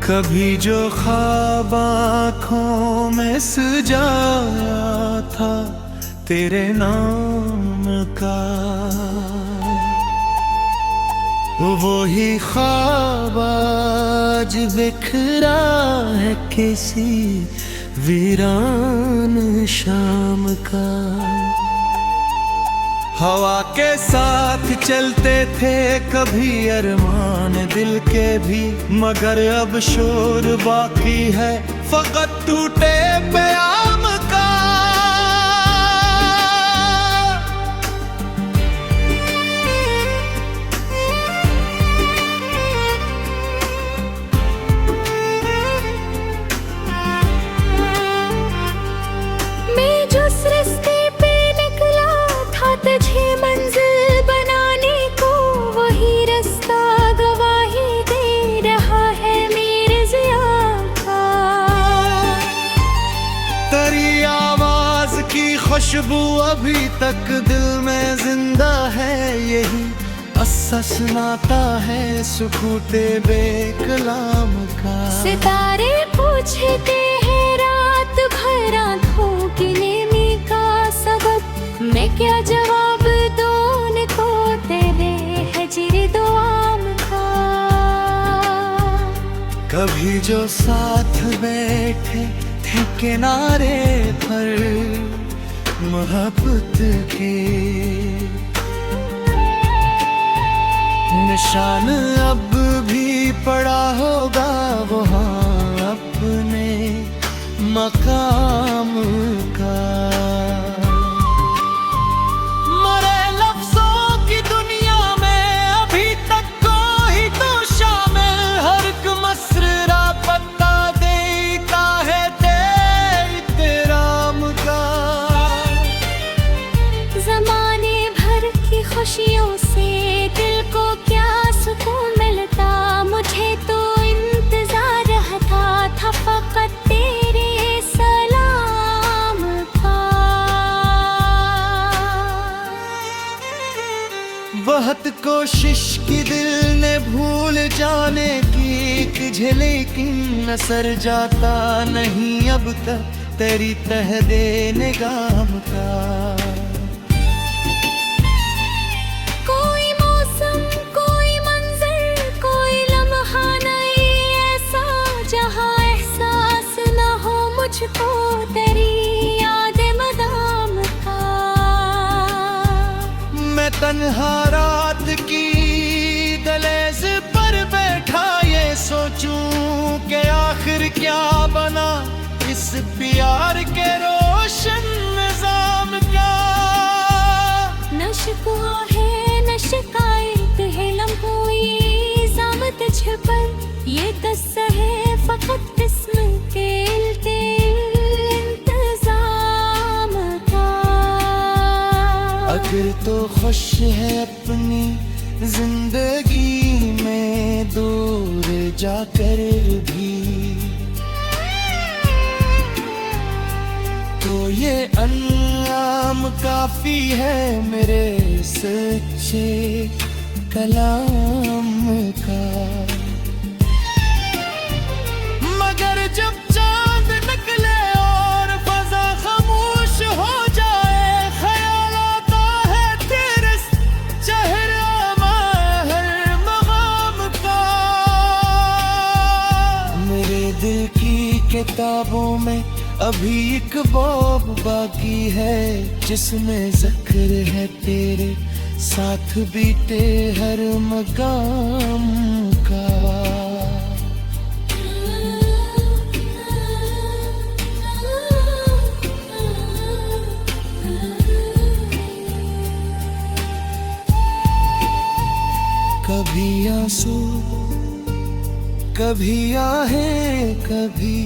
कभी जो ख्वाब आँखों में सजाया था तेरे नाम का, वो ही ख्वाब आज बिखरा है किसी वीरान शाम का। हवा के साथ चलते थे कभी अरमान दिल के भी, मगर अब शोर बाकी है फकत टूटे प्याम का। तुझे मंजिल बनाने को वही रास्ता गवाही दे रहा है मेरे ज़िया का। तेरी आवाज की खुशबू अभी तक दिल में जिंदा है, यही असस नाता है सुकूते बेकलाम का। सितारे पूछते हैं रात भर आँखों की नेमी का सबब, मैं क्या जवाब दूं उनको तेरे हिज्र दुआम का। कभी जो साथ बैठे थे किनारे पर मोहब्बत के, निशान अब भी पड़ा होगा वहाँ अपने मकाम का। खुशियों से दिल को क्या सुकून मिलता, मुझे तो इंतजार रहता था फकत तेरे सलाम का। बहुत कोशिश की दिल ने भूल जाने की लेकिन असर जाता नहीं अब तक तेरी तहदे निगाह का। मुझको तेरी याद मदाम का। मैं तन्हा रात की दहलीज पर बैठा ये सोचूं कि आखिर क्या बना इस प्यार के रोशन निजाम का। न शिकवा है न शिकायत है लम्हों ये ज़ामत छपर, ये किस्सा है फकत इसम के इंतज़ाम का। अगर तो खुश है अपनी जिंदगी में दूर जाकर भी, तो ये अन्याम काफी है मेरे सच्चे कलाम का। मगर जब चांद निकले और फजा खामोश हो जाए, ख्याल आता है तेरे चेहरा महर मकाम का। मेरे दिल की किताबों में अभी एक बाब बाकी है, जिसमें जिक्र है तेरे साथ बीते हर मकाम का। कभी आंसू कभी आहें कभी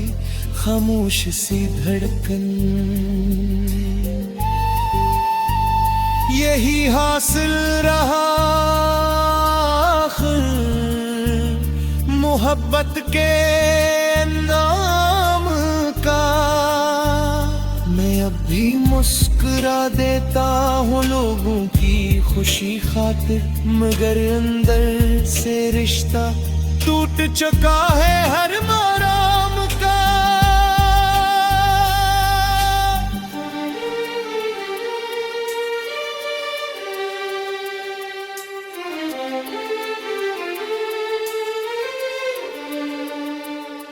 खामोश सी धड़कन, यही हासिल रहा आखिर मोहब्बत के नाम का। मैं अब भी मुस्कुरा देता हूँ लोगों की खुशी खातिर, मगर अंदर से रिश्ता टूट चुका है हर मराम का।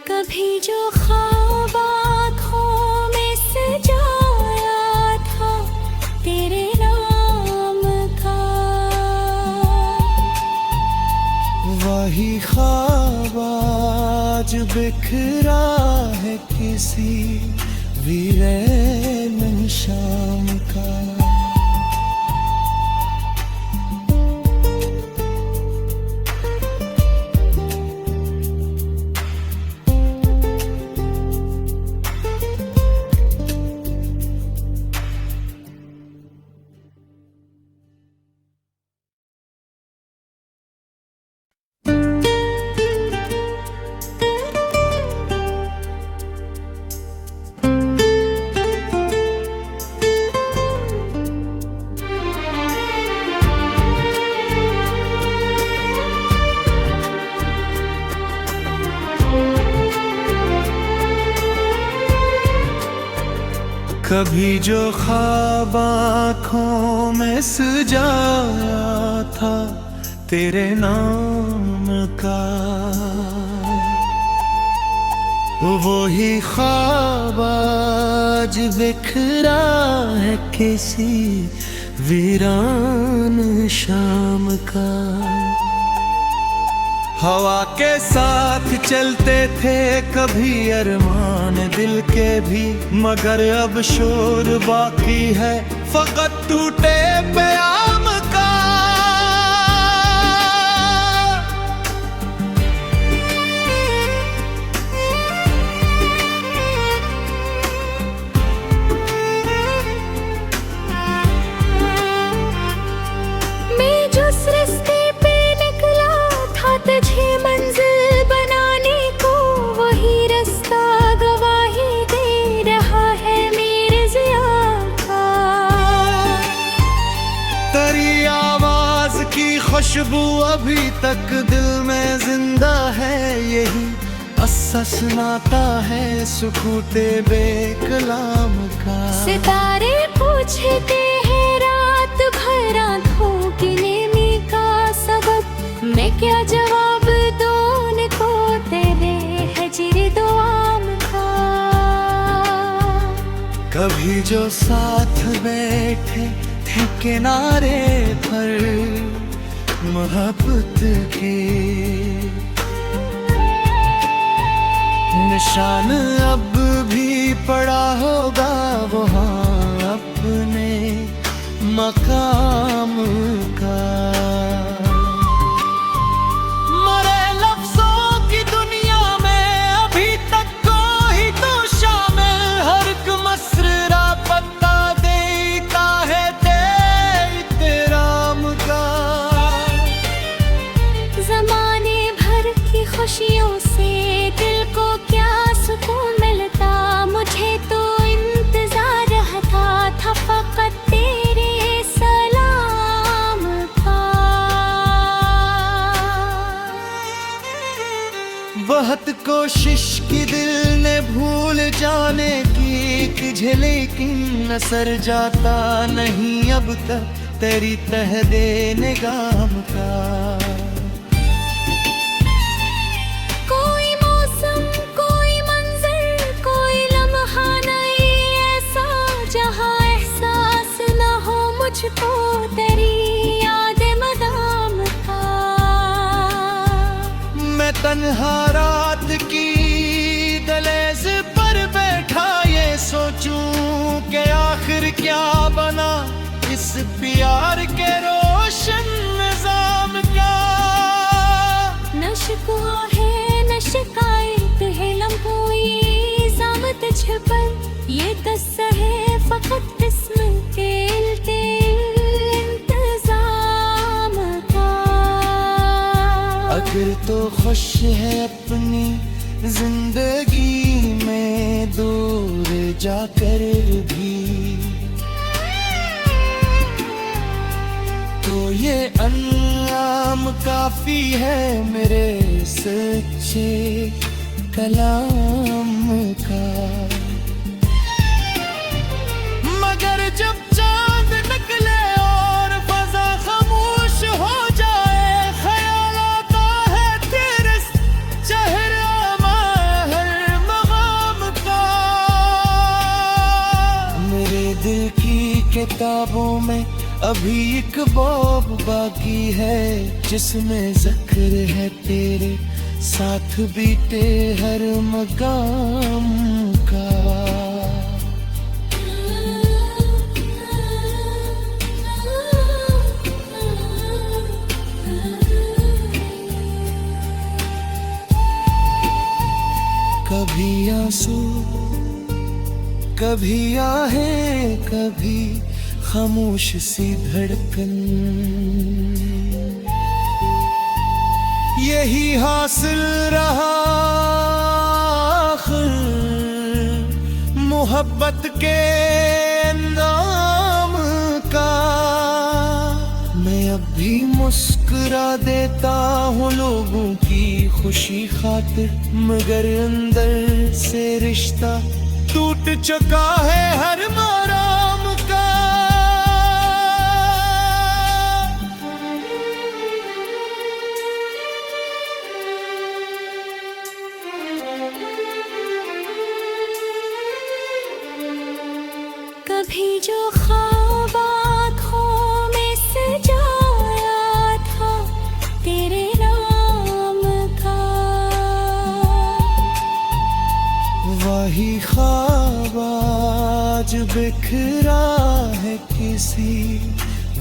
कभी जो ख्वाब आँखों में सजाया था तेरे नाम का, वही ख्वाब आज बिखरा है किसी वीरान शाम का। कभी जो ख्वाब आँखों में सजाया था तेरे नाम का, वही ख्वाब आज बिखरा है किसी वीरान शाम का। हवा के साथ चलते थे कभी अरमान दिल के भी, मगर अब शोर बाकी है फकत टूटे प्याम का। मैं जिस रास्ते पे निकला था तुझे मंजिल बनाने को, वही रास्ता गवाही दे रहा है मेरे ज़िया का। तेरी आवाज की खुशबू अभी तक दिल में जिंदा है, यही असस नाता है सुकूते बेकलाम का। सितारे पूछते हैं रात भर आँखों की नेमी का सबब, मैं क्या जवाब दूं उनको तेरे हिज्र दुआम का। कभी जो साथ बैठे थे किनारे पर मोहब्बत के, निशान अब भी पड़ा होगा वहाँ अपने मकाम का। मरे लफ्जों की दुनिया में अभी तक कोई तो शामिल, हर एक मसरा पत्ता देता है तेराम का। ज़माने भर की खुशियों से दिल को क्या सुकून मिलता, मुझे तो इंतजार रहता था फकत तेरे सलाम का। बहुत कोशिश की दिल ने भूल जाने की तुझे, लेकिन असर जाता नहीं अब तक तेरी तहदे निगाम का। कोई मौसम कोई मंजर कोई लम्हा नहीं ऐसा, जहाँ एहसास न हो मुझको तेरी याद मदाम का। मैं तन्हा रात की दहलीज पर बैठा ये सोचूं कि आखिर क्या बना इस प्यार के रोशन निजाम का। न शिकवा है न शिकायत है लम्हों ये ज़ामत छपल, ये किस्सा है फकत इसम के इंतज़ाम का। अगर तो खुश है अपनी जिंदगी में दूर जाकर भी, तो ये अन्याम काफी है मेरे सच्चे कलाम का। मगर जब चांद निकले और फजा खामोश हो जाए, ख्याल आता है तेरे चेहरा महर मकाम का। मेरे दिल की किताबों में अभी एक बाब बाकी है, जिसमें जिक्र है तेरे साथ बीते हर मकाम का। कभी आंसू, कभी आहें, कभी खामोश सी धड़कन, यही हासिल रहा आखिर मोहब्बत के अंजाम का। मैं अब भी मुस्कुरा देता हूँ लोगों की खुशी खातिर, मगर अंदर से रिश्ता टूट चुका है हर मराम का। कभी जो ख्वाब आँखों में सजाया था तेरे नाम का, वही ख्वाब आज बिखरा है किसी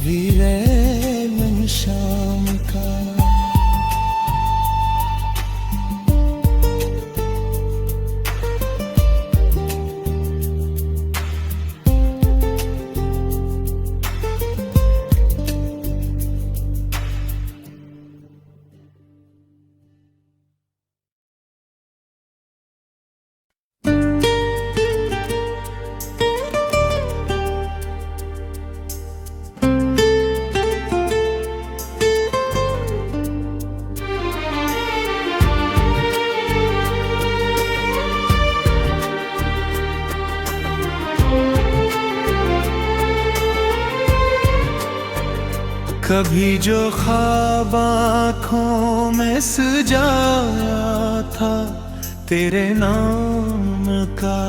वीरान शाम का। कभी जो ख्वाब आँखों में सजाया था तेरे नाम का,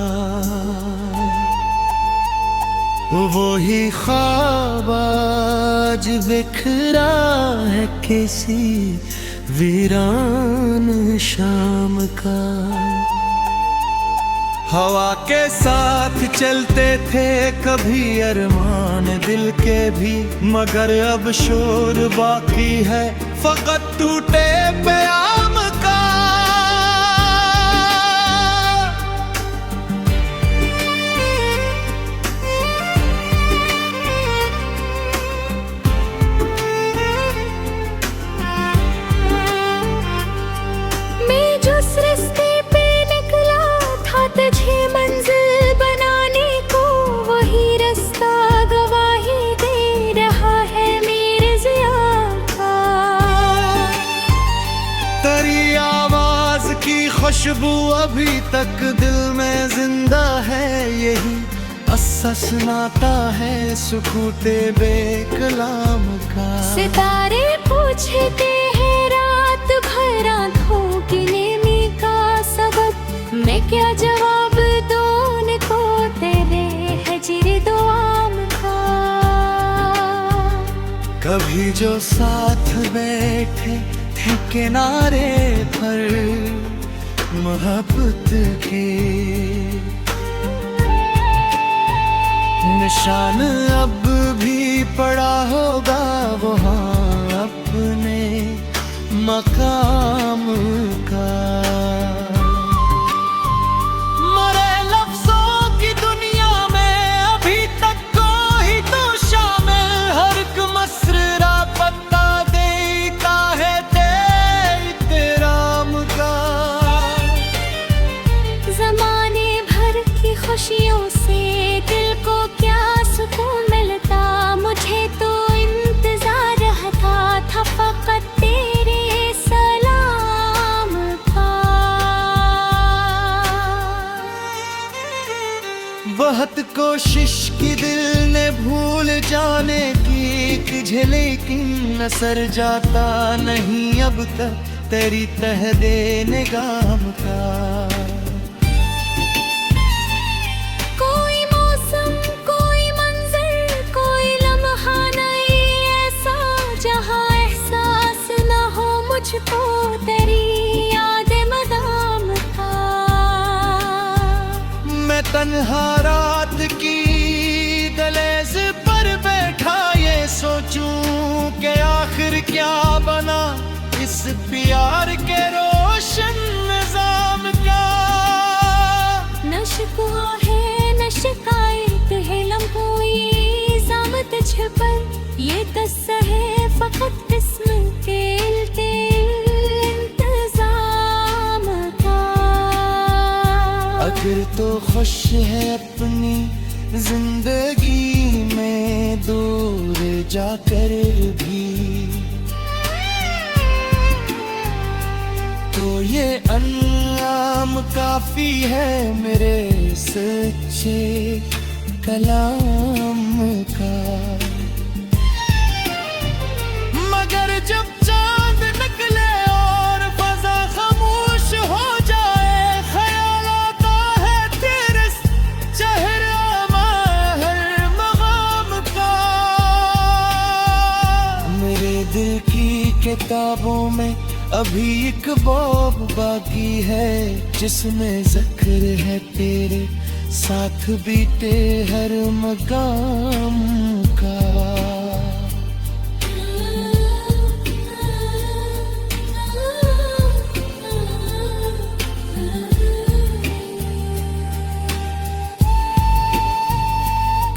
वही ख्वाब आज बिखरा है किसी वीरान शाम का। हवा के साथ चलते थे कभी अरमान दिल के भी, मगर अब शोर बाकी है फकत टूटे प्याम का। मैं जिस रास्ते पे निकला था तुझे मंजिल बनाने को, वही रास्ता गवाही दे रहा है मेरे ज़िया का। तेरी आवाज की खुशबू अभी तक दिल में जिंदा है, यही असस नाता है सुकूते बेकलाम का। सितारे पूछते हैं रात भर आँखों की नेमी का सबब, मैं क्या जवाब दूं उनको तेरे हिज्र दुआम का। कभी जो साथ बैठे थे किनारे पर मोहब्बत के, निशान अब भी पड़ा होगा वहाँ अपने मकाम का। मरे लफ्जों की दुनिया में अभी तक कोई तो शामिल, हर एक मसरा पत्ता देता है तेराम का। ज़माने भर की खुशियों से दिल को क्या सुकून मिलता, मुझे तो कोशिश की दिल ने भूल जाने की तुझे, लेकिन नजर जाता नहीं अब तक तेरी तह दे निगाह का। कोई मौसम, कोई मंजर, कोई लम्हा नहीं ऐसा जहाँ एहसास न हो मुझको तेरी याद मदाम का। मैं तन्हा रात की दहलीज पर बैठा ये सोचूं कि आखिर क्या बना इस प्यार के रोशन निजाम का। न शिकवा है न शिकायत है लम्हों ये ज़ामत छपर, ये तस्सा है फकत इसम के इंतज़ाम का। अगर तो खुश है अपनी जिंदगी में दूर जाकर भी, तो ये अनाम काफी है मेरे सच्चे कलाम का। मगर जब चांद निकले और फजा खामोश हो जाए, ख्याल आता है तेरे चेहरा महर मगाम का। मेरे दिल की किताबों में अभी एक बाब बाकी है, जिसमें जिक्र है तेरे साथ बीते हर मकाम का।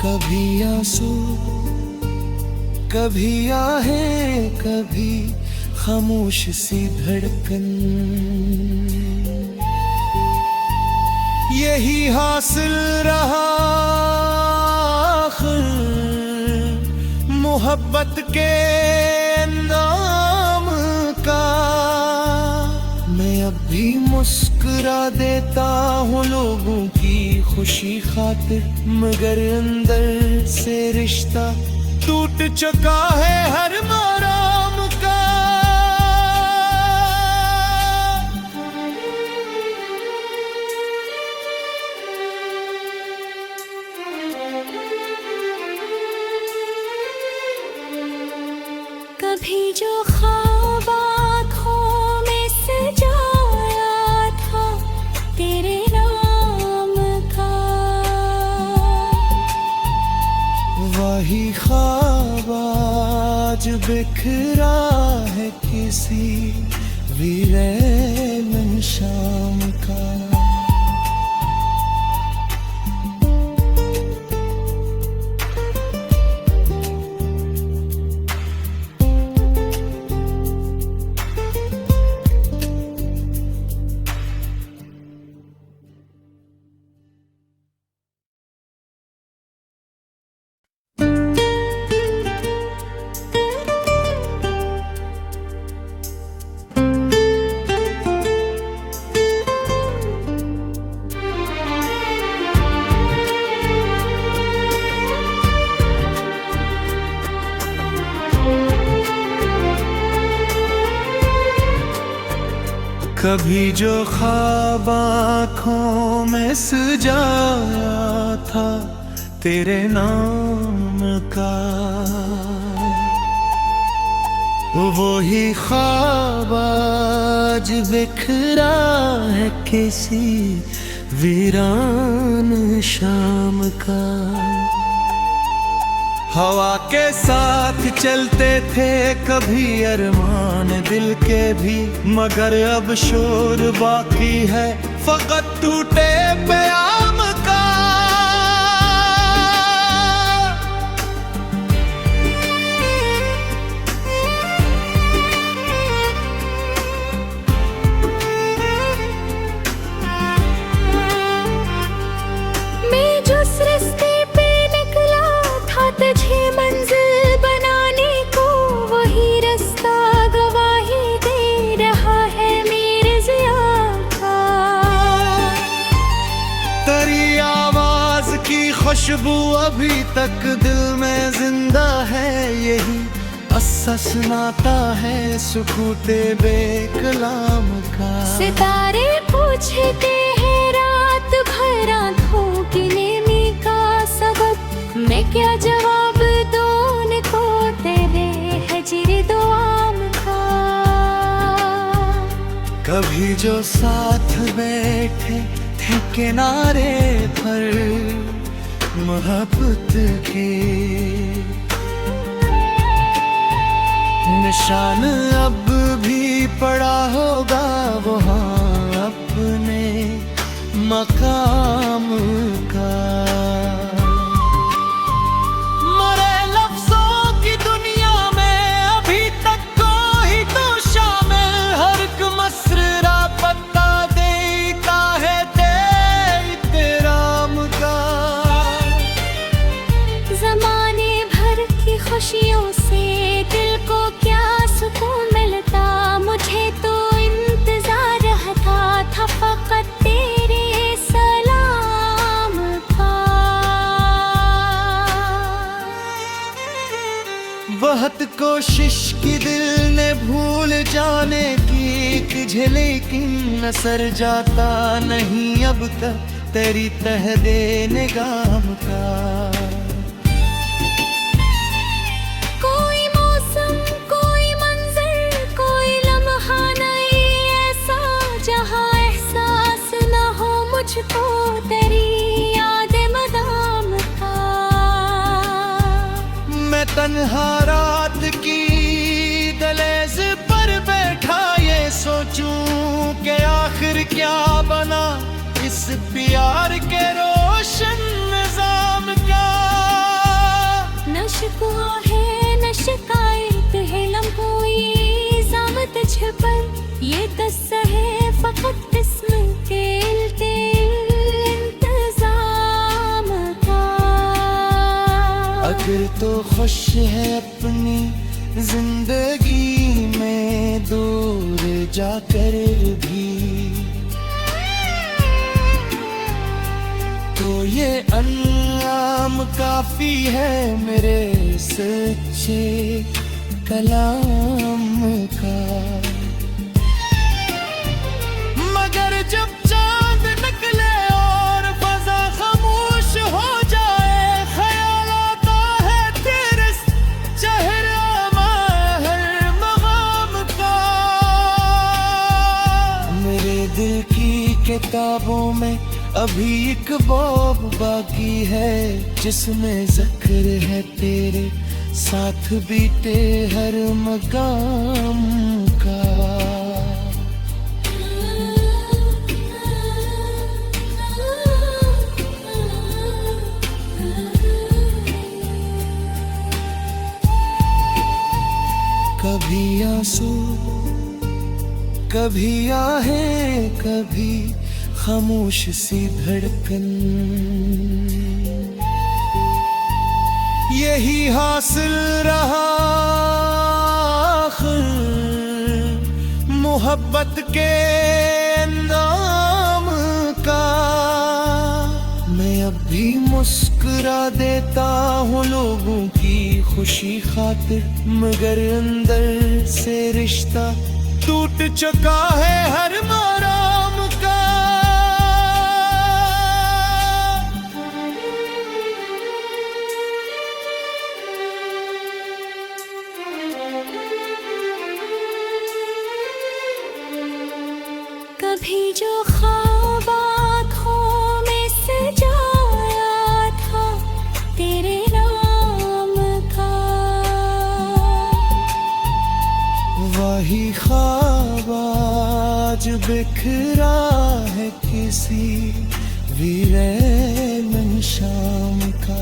कभी आंसू, कभी आहें, कभी खामोश सी धड़कन, यही हासिल रहा आखिर मोहब्बत के अंजाम का। मैं अब भी मुस्कुरा देता हूँ लोगों की खुशी खातिर, मगर अंदर से रिश्ता टूट चुका है हर मराम का। कभी जो ख्वाब आँखों में सजाया था तेरे नाम का, वही ख्वाब आज बिखरा है किसी वीरान शाम का। कभी जो ख्वाब आँखों में सजाया था तेरे नाम का, वही ख्वाब आज बिखरा है किसी वीरान शाम का। हवा के साथ चलते थे कभी अरमान दिल के भी, मगर अब शोर बाकी है फकत टूटे प्याम का। मैं जिस रास्ते पे निकला था तुझे मंजिल बनाने को, वही रास्ता गवाही दे रहा है मेरे ज़िया का। तक दिल में जिंदा है यही असस नाता है सुकूते बेकलाम का। सितारे पूछते हैं रात भर आँखों की नेमी का सबब, मैं क्या जवाब दूं उनको तेरे हिज्र दुआम का। कभी जो साथ बैठे थे किनारे पर मोहब्बत के निशान अब भी पड़ा होगा वहाँ अपने मकाम का। मरे लफ्जों की दुनिया में अभी तक कोई तो शामिल, हर एक मसरा पत्ता देता है तेराम का। जमाने भर की खुशियों से दिल को क्या सुकून मिलता, मुझे तो इंतजार रहता था फकत तेरे सलाम का। बहुत कोशिश की दिल ने भूल जाने की तुझे, लेकिन असर जाता नहीं अब तक तेरी तहदे निगाह का। कोई मौसम कोई मंजर कोई लम्हा नहीं ऐसा जहाँ एहसास न हो मुझको तेरी याद मदाम का। मैं तन्हा रात की दहलीज पर बैठा ये सोचूं कि आखिर क्या बना इस प्यार के रोशन निजाम का। न शिकवा है न शिकायत है लम्हों ये ज़ामत पर, ये दस्सा है फकत इसम के इंतज़ाम का। अगर तो खुश है अपनी जिंदगी में दूर जाकर भी, तो ये अनाम काफी है मेरे सच्चे कलाम का। मगर जब चांद निकले और फजा खामोश हो जाए, ख्याल आता है तेरे चेहरा महर मगाम का। मेरे दिल की किताबों में अभी एक बाब बाकी है जिसमें जिक्र है तेरे साथ बीते हर मकाम का। कभी आंसू कभी आहें कभी खामोश सी धड़कन, यही हासिल रहा आखिर मोहब्बत के अंजाम का। मैं अब भी मुस्कुरा देता हूँ लोगों की खुशी खातिर, मगर अंदर से रिश्ता टूट चुका है हर मराम का। कभी जो ख्वाब आँखों में सजाया था तेरे नाम का, वही ख्वाब आज बिखरा है किसी वीरान शाम का।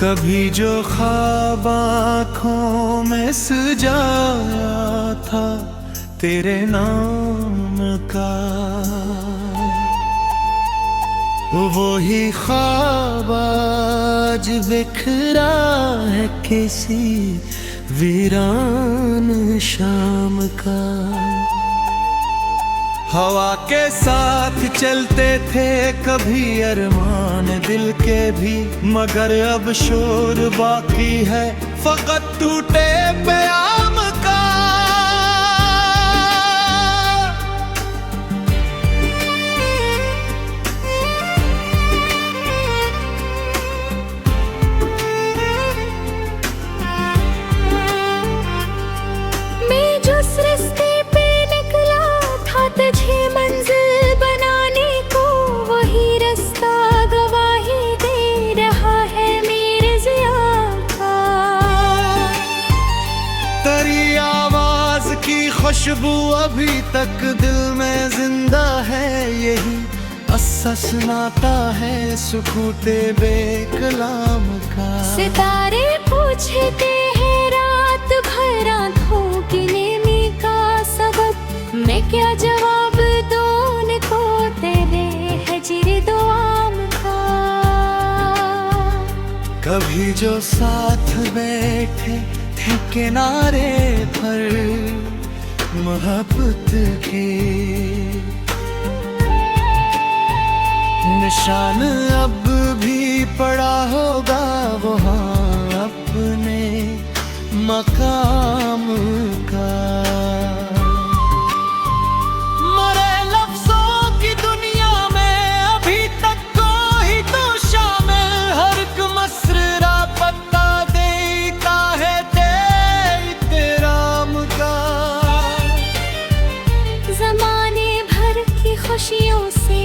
कभी जो ख्वाब आँखों में सजाया था तेरे नाम का, वो ही ख्वाब आज बिखरा है किसी वीरान शाम का। हवा के साथ चलते थे कभी अरमान दिल के भी, मगर अब शोर बाकी है फकत टूटे प्याम का। मैं जिस रास्ते पे निकला था तुझे मंजिल बनाने को, वही रास्ता गवाही दे रहा है मेरे ज़िया का। तेरी आवाज की खुशबू अभी तक दिल में जिंदा है, यही असस नाता है सुकूते बेकलाम का। सितारे पूछते हैं रात भर आँखों की नेमी का सबब, मैं क्या जवाब दूं उनको तेरे हिज्र दुआम का। कभी जो साथ बैठे थे किनारे पर मोहब्बत के, निशान अब भी पड़ा होगा वहाँ अपने मकाम का। मरे लफ्जों की दुनिया में अभी तक कोई तो शामिल, हर एक मसरा पत्ता देता है तेराम का। ज़माने भर की खुशियों से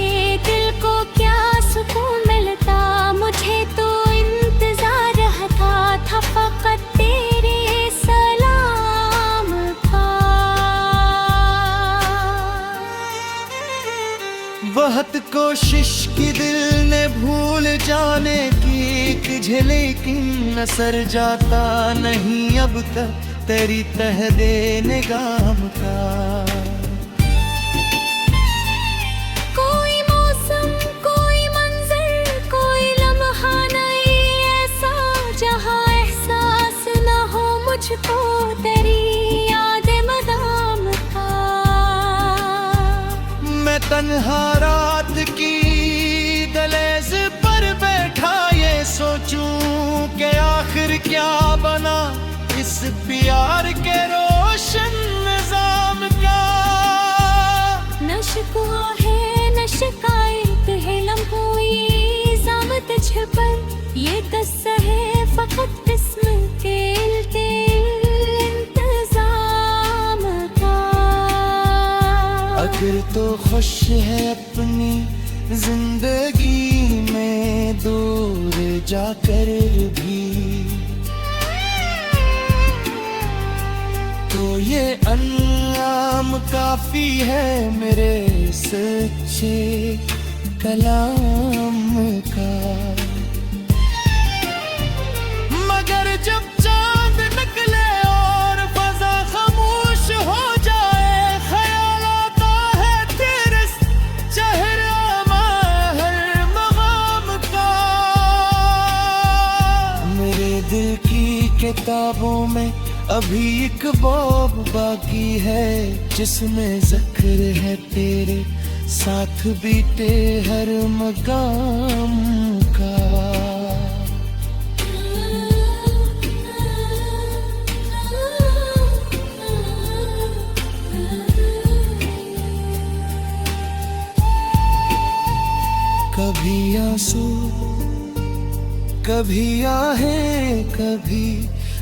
दिल को क्या सुकून मिलता, मुझे तो इंतजार रहता था फकत तेरे सलाम का। बहुत कोशिश की दिल ने भूल जाने की तुझे, लेकिन असर जाता नहीं अब तक तेरी तहदे निगाम का। कोई मौसम कोई मंजर कोई लम्हा नहीं ऐसा, जहाँ एहसास न हो मुझको तेरी याद मदाम का। मैं तन्हा रात की दहलीज पर बैठा ये सोचूं कि आखिर क्या बना इस प्यार के रोशन निजाम का। न शिकवा है न शिकायत है लम्हों ये ज़ामत पर, ये किस्सा है फकत इसम के इंतज़ाम का। अगर तो खुश है अपनी जिंदगी में दूर जाकर भी, तो ये अन्याम काफी है मेरे सच्चे कलाम का। मगर जब चांद निकले और फजा खामोश हो जाए, ख्याल आता है तेरे चेहरा महर मगाम का। मेरे दिल की किताबों में अभी एक बाब बाकी है, जिसमें जिक्र है तेरे साथ बीते हर मकाम का। कभी आंसू कभी आहें कभी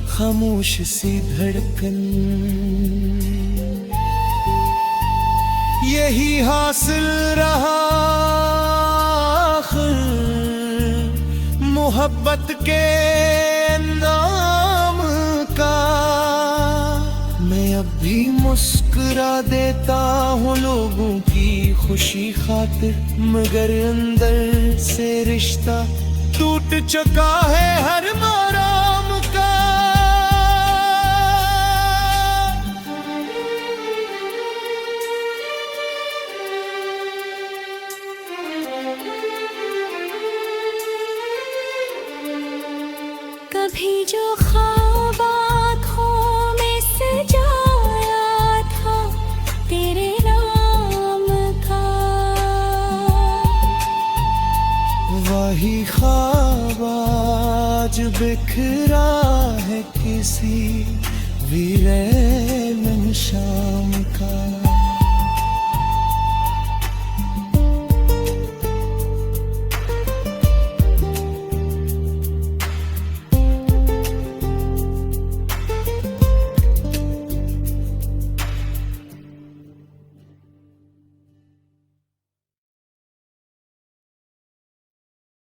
खामोश सी धड़कन, यही हासिल रहा आखिर मोहब्बत के नाम का। मैं अब भी मुस्कुरा देता हूँ लोगों की खुशी खातिर, मगर अंदर से रिश्ता टूट चुका है हर मराम का। कभी जो ख्वाब आँखों में सजाया था तेरे नाम का, वही ख्वाब आज बिखरा है किसी वीरान शाम का।